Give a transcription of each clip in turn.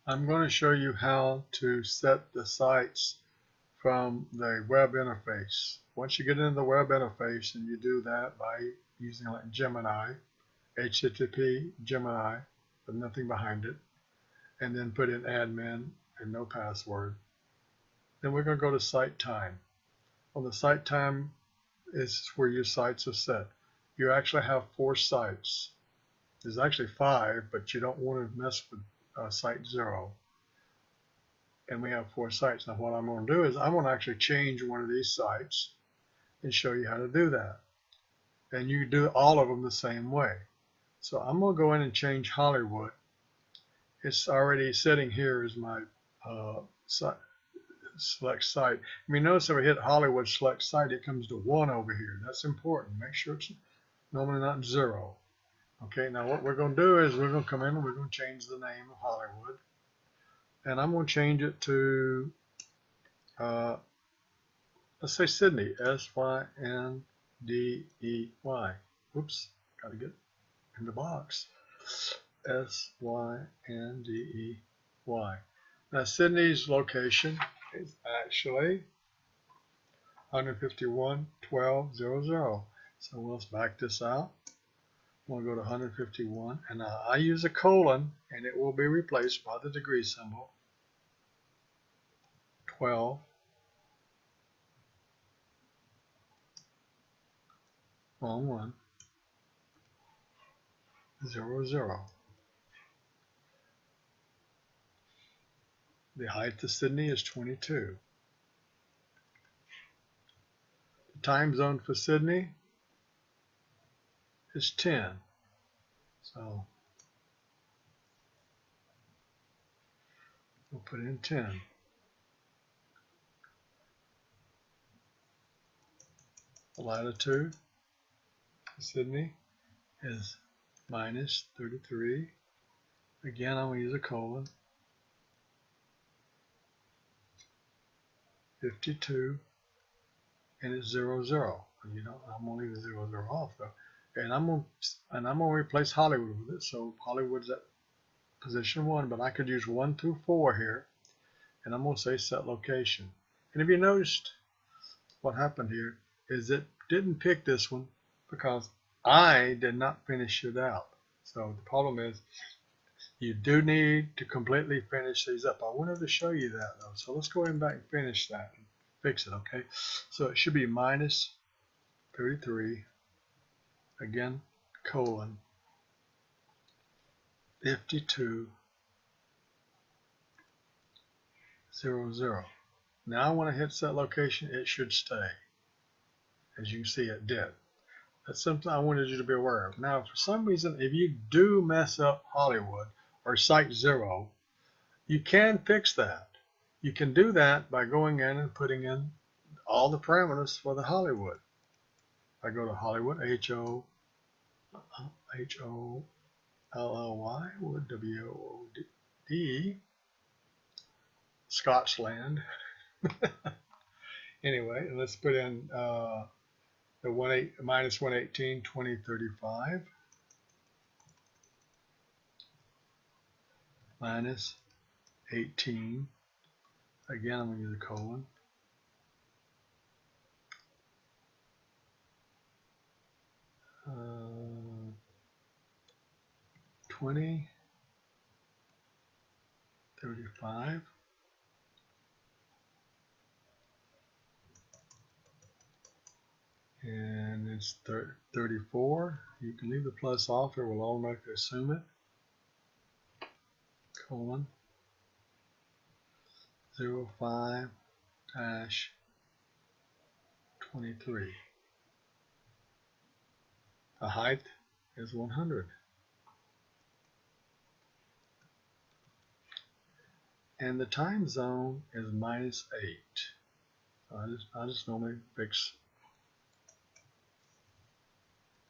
I'm going to show you how to set the sites from the web interface. Once you get into the web interface, and you do that by using like Gemini, HTTP Gemini, with nothing behind it, and then put in admin and no password. Then we're going to go to site time. On the site time is where your sites are set. You actually have 4 sites. There's actually 5, but you don't want to mess with site 0. And we have 4 sites. Now what I'm going to do is I'm going to actually change one of these sites and show you how to do that. And you do all of them the same way. So I'm going to go in and change Hollywood. It's already sitting here as my select site. I mean, notice if I hit Hollywood select site, it comes to 1 over here. That's important. Make sure it's normally not 0. Okay, now what we're going to do is we're going to come in and we're going to change the name of Hollywood. And I'm going to change it to, let's say Sydney, S-Y-N-D-E-Y. Oops, got to get in the box. S-Y-N-D-E-Y. Now Sydney's location is actually 151.12.00. So let's back this out. We'll go to 151, and I use a colon, and it will be replaced by the degree symbol. 12. 1 0 0. The height of Sydney is 22. The time zone for Sydney is 10. So we'll put in 10. The latitude for Sydney is minus 33. Again, I'm going to use a colon. 52, and it's 0 0. You know, I'm going to leave the 0 0 off though. And I'm going to replace Hollywood with it. So Hollywood's at position 1, but I could use 1 through 4 here, and I'm going to say set location. And if you noticed, what happened here is it didn't pick this one because I did not finish it out. So the problem is you do need to completely finish these up. I wanted to show you that though. So let's go ahead and back and finish that and fix it, okay? So it should be minus 33, again, colon, 52, 0 0. Now when I hit set location, it should stay. As you can see, it did. That's something I wanted you to be aware of. Now, for some reason, if you do mess up Hollywood or site 0, you can fix that. You can do that by going in and putting in all the parameters for the Hollywood. I go to Hollywood, H-O-L-L-Y, W-O-D, Scotland. Anyway, let's put in the minus 118, 2035, minus 18. Again, I'm going to use a colon. 2035. And it's 34. You can leave the plus off, it will automatically assume it. Colon 05-23. The height is 100. And the time zone is -8. So I just normally fix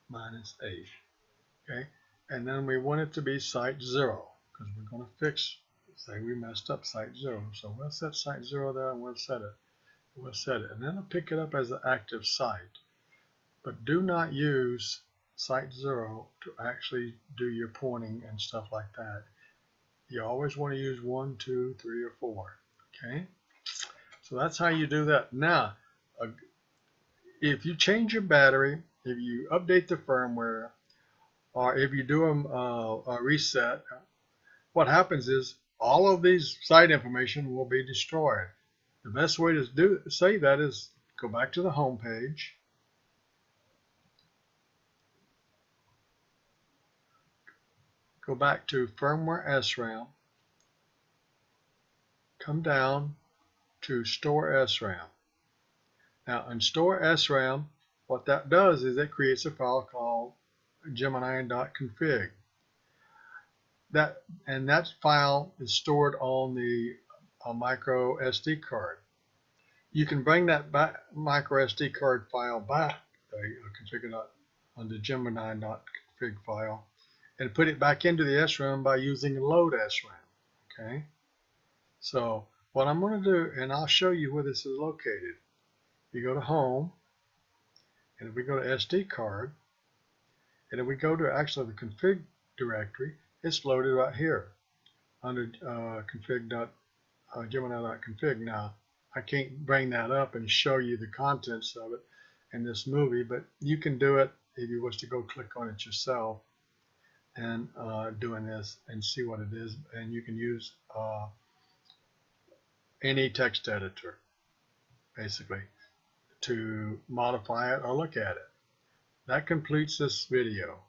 -8. Okay, and then we want it to be site 0 because we're going to fix. Say we messed up site 0, so we'll set site 0 there and we'll set it. We'll set it, and then I'll pick it up as an active site. But do not use site 0 to actually do your pointing and stuff like that. You always want to use 1, 2, 3, or 4. Okay, so that's how you do that. Now, if you change your battery, if you update the firmware, or if you do a reset, what happens is all of these site information will be destroyed. The best way to save that is go back to the home page. Go back to firmware SRAM. Come down to store SRAM. Now in store SRAM, what that does is it creates a file called Gemini.config. That file is stored on the micro SD card. You can bring that micro SD card file back, configure on the Gemini.config file, and put it back into the SRAM by using load SRAM. Okay, so what I'm going to do, and I'll show you where this is located. You go to home, and if we go to SD card, and if we go to actually the config directory, it's loaded right here under Gemini.config. Now, I can't bring that up and show you the contents of it in this movie, but you can do it if you wish to go click on it yourself and doing this and see what it is. And you can use any text editor, basically, to modify it or look at it. That completes this video.